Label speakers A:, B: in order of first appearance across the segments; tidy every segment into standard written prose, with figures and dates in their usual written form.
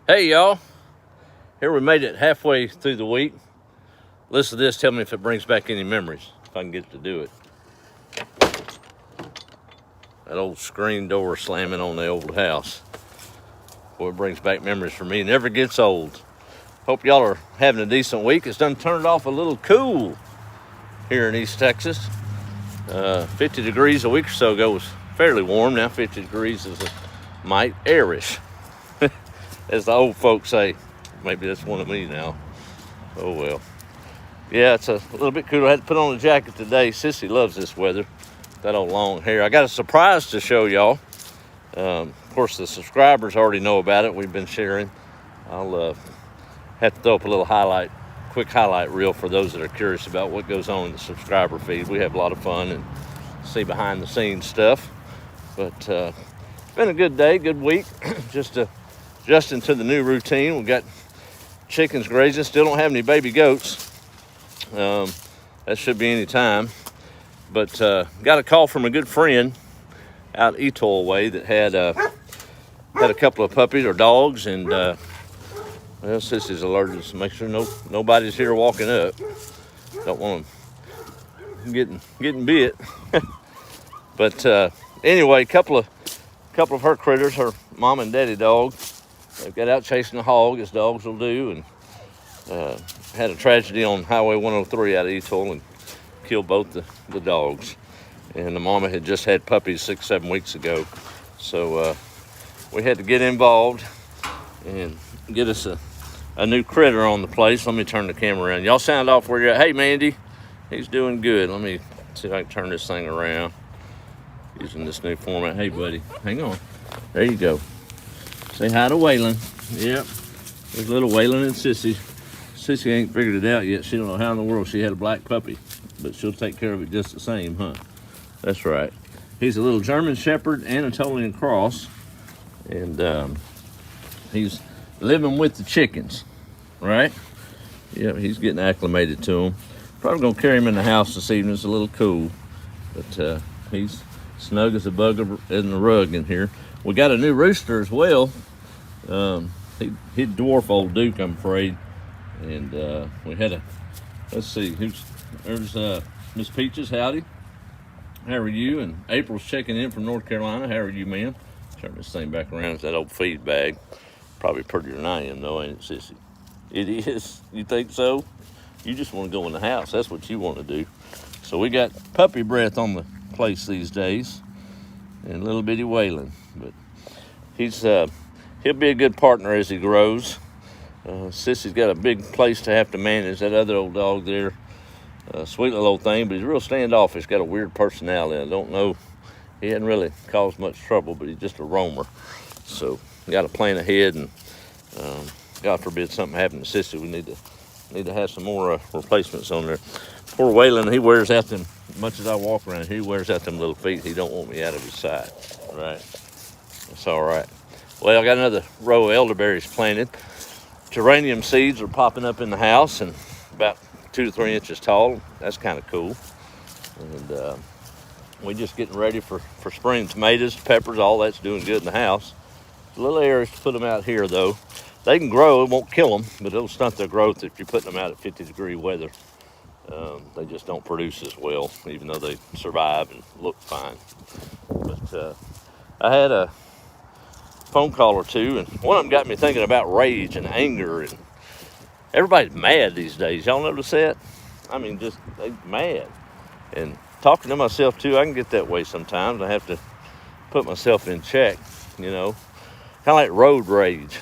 A: Hey y'all, here we made it halfway through the week. Listen to this, tell me if it brings back any memories, if I can get to do it. That old screen door slamming on the old house. Boy, it brings back memories for me. It never gets old. Hope y'all are having a decent week. It's done turned off a little cool here in East Texas. 50 degrees a week or so ago was fairly warm. Now 50 degrees is a mite airish. As the old folks say. Maybe that's one of me now. Oh well. Yeah, it's a little bit cooler. I had to put on a jacket today. Sissy loves this weather. That old long hair. I got a surprise to show y'all. Of course, the subscribers already know about it. We've been sharing. I'll have to throw up a little quick highlight reel for those that are curious about what goes on in the subscriber feed. We have a lot of fun and see behind the scenes stuff. But it's been a good day, good week. Just adjusting to the new routine. We've got chickens grazing. Still don't have any baby goats. That should be any time. But got a call from a good friend out Etoll way that had a couple of puppies or dogs, and well, Sissy's allergic, so make sure nobody's here walking up. Don't want them getting bit. But anyway, a couple of her critters, her mom and daddy dog. They've got out chasing a hog, as dogs will do, and had a tragedy on Highway 103 out of Etoll and killed both the dogs. And the mama had just had puppies 6-7 weeks ago. So we had to get involved and get us a new critter on the place. Let me turn the camera around. Y'all sound off where you're at. Hey, Mandy. He's doing good. Let me see if I can turn this thing around using this new format. Hey, buddy. Hang on. There you go. Say hi to Waylon. Yep. There's little Waylon and Sissy. Sissy ain't figured it out yet. She don't know how in the world she had a black puppy, but she'll take care of it just the same, huh? That's right. He's a little German Shepherd Anatolian cross, and he's living with the chickens, right? Yep, he's getting acclimated to them. Probably gonna carry him in the house this evening. It's a little cool, but he's snug as a bug in the rug in here. We got a new rooster as well. He'd dwarf old Duke, I'm afraid. And we had let's see, there's Miss Peaches, howdy. How are you? And April's checking in from North Carolina. How are you, ma'am? Turn this thing back around. It's that old feed bag. Probably prettier than I am, though, ain't it, Sissy? It is. You think so? You just want to go in the house. That's what you want to do. So we got puppy breath on the place these days. And little bitty Waylon. But he'll be a good partner as he grows. Sissy's got a big place to have to manage. That other old dog there, sweet little old thing, but he's real standoffish. Got a weird personality. I don't know. He hadn't really caused much trouble, but he's just a roamer. So got to plan ahead, and God forbid something happened to Sissy, we need to have some more replacements on there. Poor Waylon, he wears out them. Much as I walk around, he wears out them little feet. He don't want me out of his sight. Right? It's all right. Well, I got another row of elderberries planted. Geranium seeds are popping up in the house, and about 2 to 3 inches tall. That's kind of cool. And we're just getting ready for spring. Tomatoes, peppers, all that's doing good in the house. It's a little areas to put them out here, though. They can grow. It won't kill them, but it'll stunt their growth if you're putting them out at 50-degree weather. They just don't produce as well, even though they survive and look fine. But I had a phone call or two, and one of them got me thinking about rage and anger, and everybody's mad these days. Y'all notice that? I mean, just they mad. And talking to myself too, I can get that way sometimes. I have to put myself in check, you know. Kind of like road rage.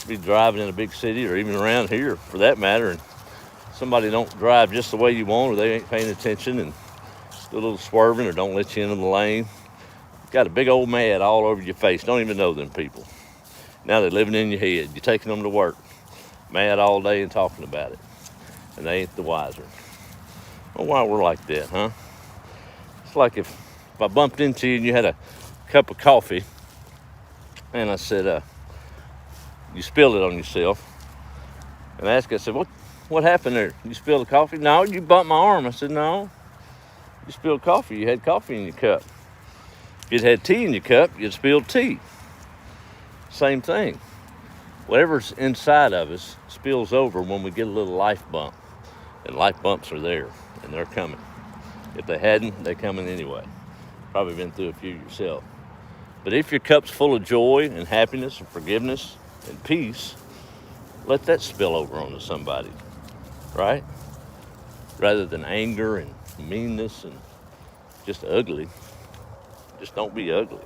A: Be driving in a big city, or even around here for that matter, and somebody don't drive just the way you want, or they ain't paying attention and do a little swerving, or don't let you into the lane. Got a big old mad all over your face. Don't even know them people. Now they're living in your head. You're taking them to work, mad all day and talking about it, and they ain't the wiser. Well, why we're like that, huh? It's like if I bumped into you and you had a cup of coffee, and I said, you spilled it on yourself, and I asked, I said, what happened there? You spilled the coffee? No, you bumped my arm. I said, no, you spilled coffee. You had coffee in your cup. If you'd had tea in your cup, you'd spilled tea. Same thing. whatever's inside of us spills over when we get a little life bump. And life bumps are there, and they're coming. If they hadn't, they're coming anyway. Probably been through a few yourself. But if your cup's full of joy and happiness and forgiveness and peace, let that spill over onto somebody, right? Rather than anger and meanness and just ugly. Just don't be ugly.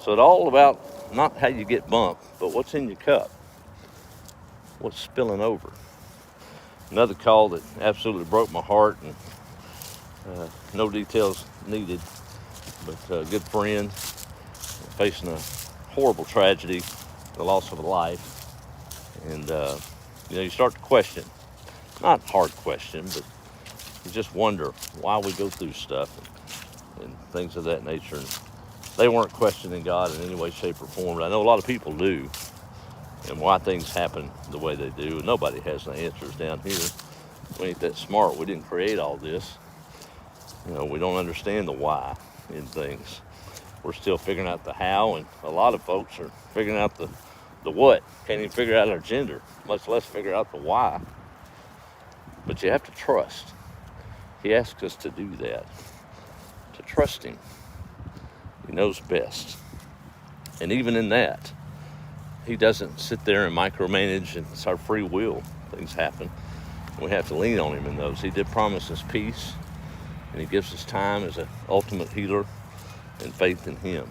A: So it's all about not how you get bumped, but what's in your cup. What's spilling over. Another call that absolutely broke my heart, and no details needed, but a good friend facing a horrible tragedy, the loss of a life. And, you start to question, not hard question, but you just wonder why we go through stuff and things of that nature. And they weren't questioning God in any way, shape, or form, but I know a lot of people do, and why things happen the way they do. And nobody has the answers down here. We ain't that smart. We didn't create all this. We don't understand the why in things. We're still figuring out the how, and a lot of folks are figuring out the what. Can't even figure out our gender, much less figure out the why. But you have to trust. He asks us to do that, to trust him. He knows best. And even in that, he doesn't sit there and micromanage, and it's our free will. Things happen. We have to lean on him in those. He did promise us peace, and he gives us time as an ultimate healer and faith in him.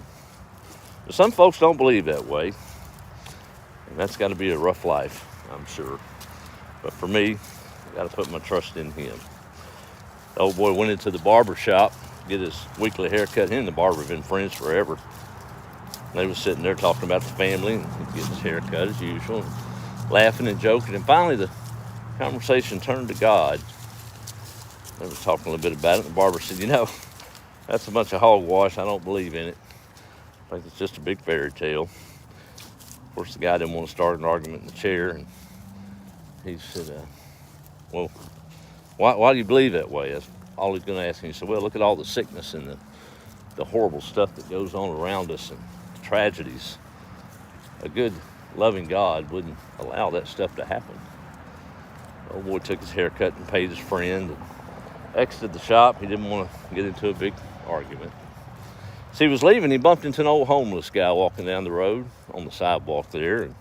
A: But some folks don't believe that way, and that's got to be a rough life, I'm sure. But for me, I got to put my trust in him. The old boy went into the barber shop to get his weekly haircut. He and the barber have been friends forever. They were sitting there talking about the family, and he'd get his haircut as usual, and laughing and joking. And finally, the conversation turned to God. They were talking a little bit about it. And the barber said, that's a bunch of hogwash. I don't believe in it. I think it's just a big fairy tale. Of course, the guy didn't want to start an argument in the chair. And he said, well, why do you believe that way? That's all he's going to ask him. He said, well, look at all the sickness and the horrible stuff that goes on around us and the tragedies. A good, loving God wouldn't allow that stuff to happen. The old boy took his haircut and paid his friend and exited the shop. He didn't want to get into a big argument. As he was leaving, he bumped into an old homeless guy walking down the road on the sidewalk there. And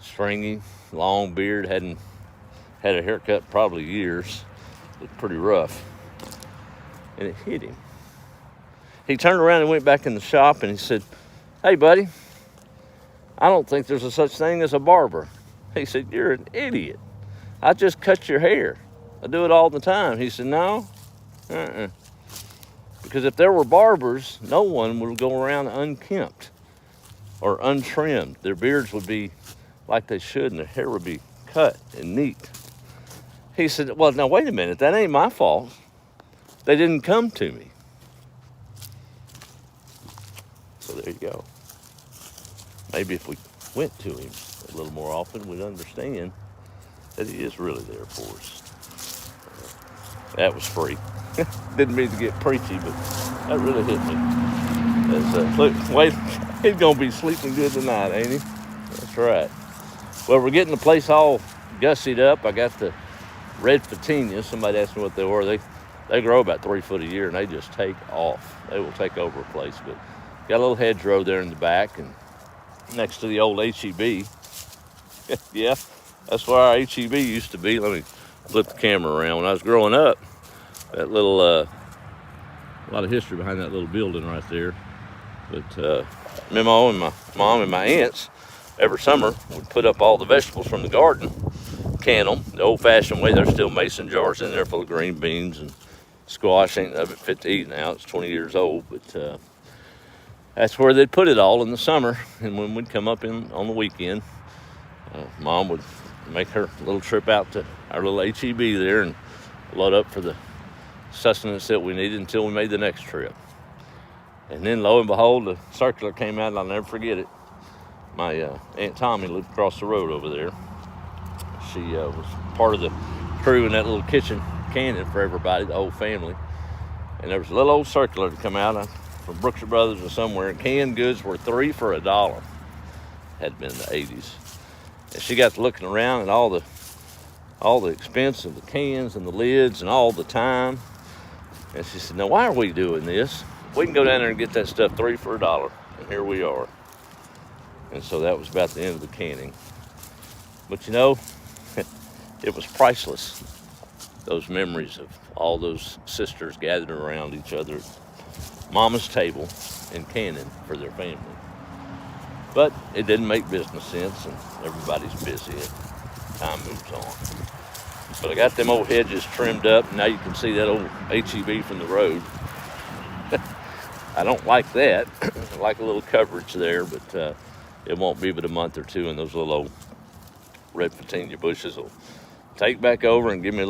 A: stringy, long beard, hadn't had a haircut probably years. Looked pretty rough. And it hit him. He turned around and went back in the shop, and he said, hey, buddy, I don't think there's a such thing as a barber. He said, you're an idiot. I just cut your hair. I do it all the time. He said, no, because if there were barbers, no one would go around unkempt or untrimmed. Their beards would be like they should, and their hair would be cut and neat. He said, well, now, wait a minute. That ain't my fault. They didn't come to me. So there you go. Maybe if we went to him a little more often, we'd understand that he is really there for us. That was free. Didn't mean to get preachy, but that really hit me. Look, wait, he's going to be sleeping good tonight, ain't he? That's right. Well, we're getting the place all gussied up. I got the red petunias. Somebody asked me what they were. They grow about 3 foot a year, and they just take off. They will take over a place. But got a little hedgerow there in the back, and next to the old HEB. Yeah, that's where our HEB used to be. Let me flip the camera around. When I was growing up, that little, a lot of history behind that little building right there. But Memo and my mom and my aunts, every summer, would put up all the vegetables from the garden, can them the old-fashioned way. There's still mason jars in there full of green beans and squash. Ain't of it fit to eat now. It's 20 years old, but that's where they'd put it all in the summer. And when we'd come up in on the weekend, Mom would make her little trip out to our little HEB there and load up for the sustenance that we needed until we made the next trip. And then, lo and behold, the circular came out, and I'll never forget it. My Aunt Tommy lived across the road over there. She was part of the crew in that little kitchen canning for everybody, the whole family. And there was a little old circular to come out from Brooks Brothers or somewhere, and canned goods were 3 for $1. had been in the 80s. And she got to looking around at all the expense of the cans and the lids and all the time. And she said, now why are we doing this? We can go down there and get that stuff 3 for $1. And here we are. And so that was about the end of the canning. But you know, it was priceless. Those memories of all those sisters gathered around each other at Mama's table and canning for their family. But it didn't make business sense, and everybody's busy and time moves on. But I got them old hedges trimmed up, and now you can see that old HEB from the road. I don't like that. I like a little coverage there, but it won't be but a month or two, and those little old red petunia bushes will take back over and give me a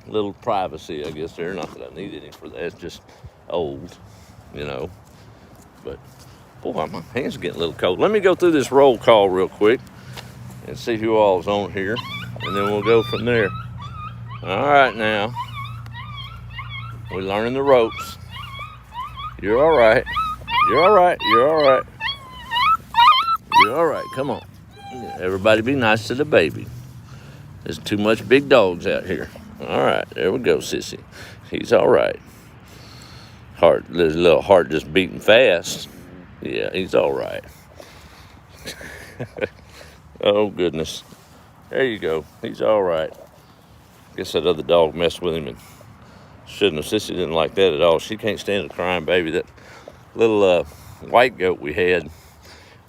A: little privacy, I guess, there. Not that I need any for that. It's just old, you know. But, boy, my hands are getting a little cold. Let me go through this roll call real quick and see who all's on here, and then we'll go from there. All right, now. We're learning the ropes. You're all right. You're all right. You're all right. You're all right. Come on. Everybody be nice to the baby. There's too much big dogs out here. All right. There we go, sissy. He's all right. There's a little heart just beating fast. Yeah, he's all right. Oh, goodness. There you go. He's all right. Guess that other dog messed with him and shouldn't have. Sissy didn't like that at all. She can't stand a crying baby. That little white goat we had,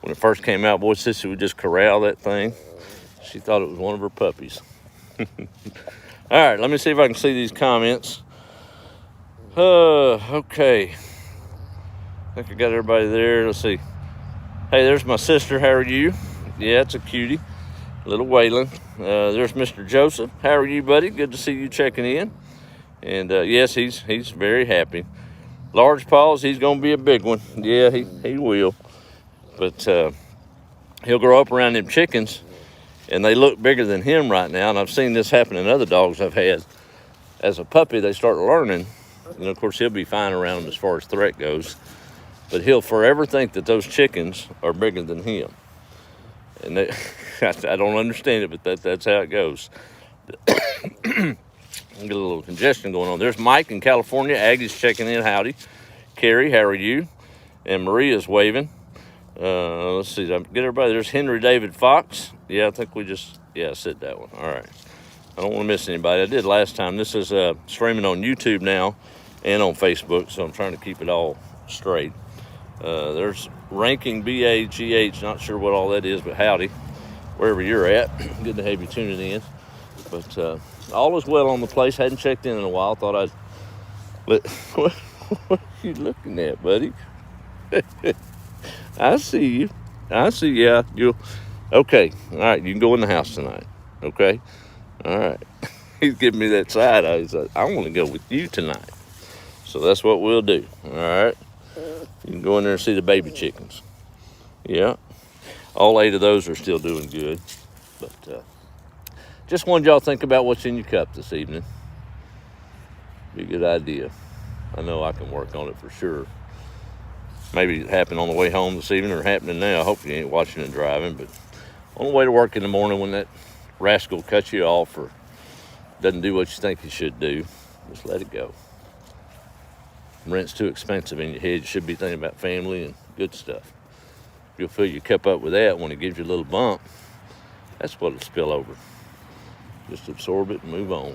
A: when it first came out, boy, Sissy would just corral that thing. She thought it was one of her puppies. All right, let me see if I can see these comments. Okay. I think I got everybody there. Let's see. Hey, there's my sister. How are you? Yeah, it's a cutie. Little Waylon. There's Mr. Joseph. How are you, buddy? Good to see you checking in. And yes, he's very happy. Large paws, he's going to be a big one. Yeah, he will. But he'll grow up around them chickens, and they look bigger than him right now. And I've seen this happen in other dogs I've had. As a puppy, they start learning. And, of course, he'll be fine around them as far as threat goes. But he'll forever think that those chickens are bigger than him. And I don't understand it, but that's how it goes. Get a little congestion going on. There's Mike in California. Aggie's checking in. Howdy. Carrie, how are you? And Maria's waving. Let's see. Get everybody. There's Henry David Fox. Yeah, I think I said that one. All right. I don't want to miss anybody. I did last time. This is streaming on YouTube now and on Facebook, so I'm trying to keep it all straight. There's Ranking BAGH. Not sure what all that is, but howdy. Wherever you're at. Good to have you tuning in. But all is well on the place. Hadn't checked in a while. Thought I'd what are you looking at, buddy? I see you. Yeah, you. Okay. All right. You can go in the house tonight. Okay. All right. He's giving me that side eye. He's like, I want to go with you tonight. So that's what we'll do. All right. You can go in there and see the baby chickens. Yeah. All 8 of those are still doing good. But just wanted y'all to think about what's in your cup this evening. Be a good idea. I know I can work on it for sure. Maybe it happened on the way home this evening or happening now. I hope you ain't watching and driving. But on the way to work in the morning, when that rascal cuts you off or doesn't do what you think he should do, just let it go. Rent's too expensive in your head. You should be thinking about family and good stuff. You'll fill your cup up with that when it gives you a little bump. That's what'll spill over. Just absorb it and move on.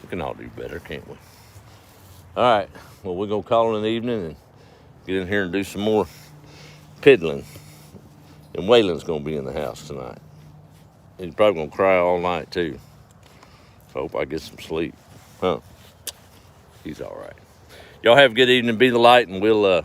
A: We can all do better, can't we? All right. Well, we're going to call it an evening and get in here and do some more piddling. And Waylon's going to be in the house tonight. He's probably going to cry all night, too. Hope I get some sleep. Huh? He's all right. Y'all have a good evening. Be the light, and we'll